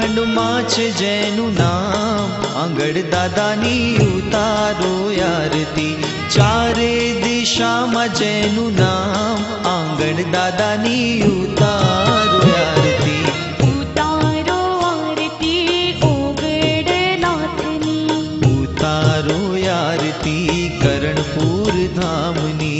ખંડમાં છે જેનું નામ આંગણ દાદાની ઉતારો આરતી ચારે દિશામાં જેનું નામ આંગણ દાદાની ઉતારો આરતી ઉતારો આરતી ઓગણનાથની ઉતારો આરતી કરણપુર ધામની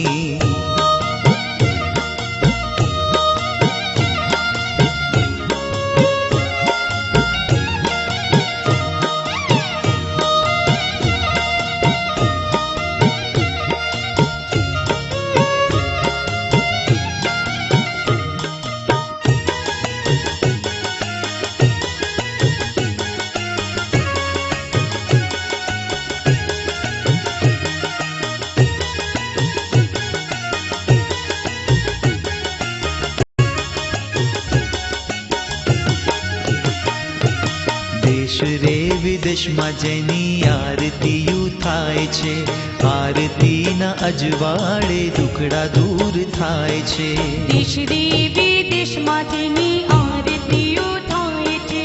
દેશ રે વિદેશમાં જેની આરતીયું થાય છે આરતીના અજવાળે દુખડા દૂર થાય છે દેશ રે વિદેશમાં જેની આરતીઓ થાય છે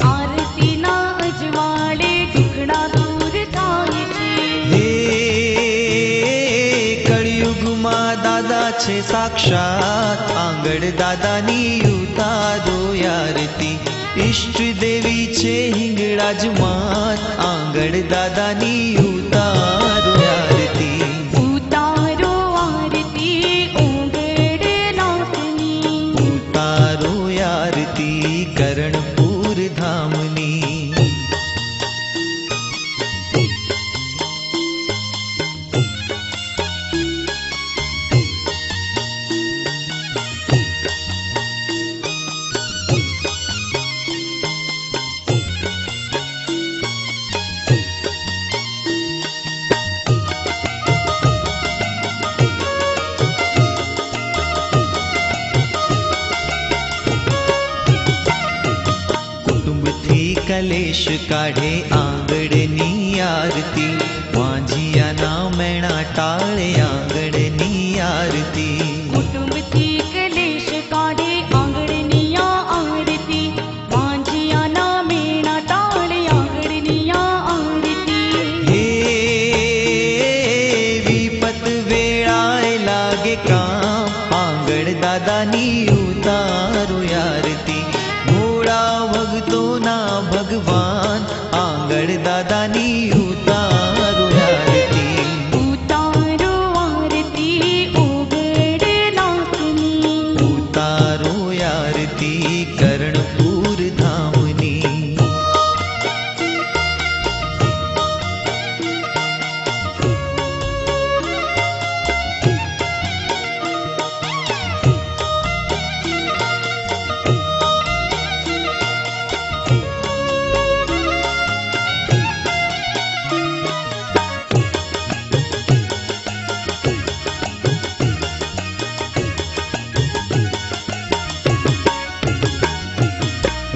આરતીના અજવાળે દુખડા દૂર થાય છે હે કળિયુગમાં દાદા છે સાક્ષાત આંગણ દાદાની ઉતારો આરતી ઈષ્ટ દેવી છે હિંગળાજમાત આંગણ દાદાની ઉતારો આરતી ઉતારો આરતી ઓગણનાથની ઉતારો આરતી કરણપુર ધામની કલેશ કાઢે આંગણની આરતી વાંજિયાના મેણા ટાળે આંગણની આરતી કુટુંબથી કલેશ કાઢે આંગણની આરતી વાંજિયાના મેણા ટાળે આંગણની આરતી હે વિપત વેળાએ લાગે કામ આંગણ દાદાની ઉતારો આરતી ભોળા ભક્તોના ભગવાન આંગણ દાદાની ઉતારો આરતી ઉતારો આરતી ઓગણનાથની ઉતારો આરતી કરણપુર ધામની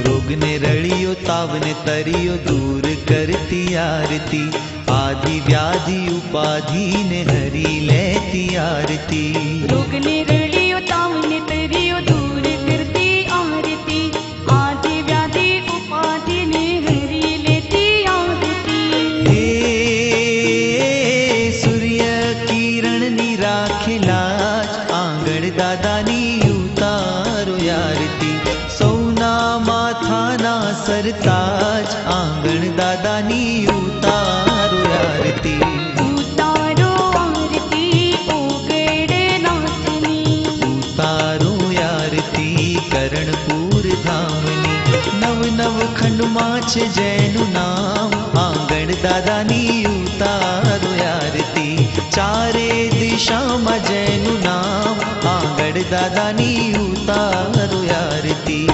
રોગને રળિયો તાવને તરિયો દૂર કરતી આરતી આદિ વ્યાધિ ઉપાધિને હરી લેતી આરતી રોગને રળિયો તાવને તરિયો દૂર કરતી આરતી આદિ વ્યાધિ ઉપાધિને હરી લેતી આરતી હે સૂર્ય કિરણની રાખેલા આંગણ દાદાની ઉતારો આરતી સૌના માથાના સરતાજ આંગણ દાદાની ઉતારો આરતી ઉતારો આરતી ઓગણનાથની ઉતારો આરતી કરણપુર ધામની નવ નવ ખંડમાં છે જેનું નામ આંગણ દાદાની ઉતારો આરતી ચારે દિશામાં જેનું નામ આંગણ દાદાની ઉતારો આરતી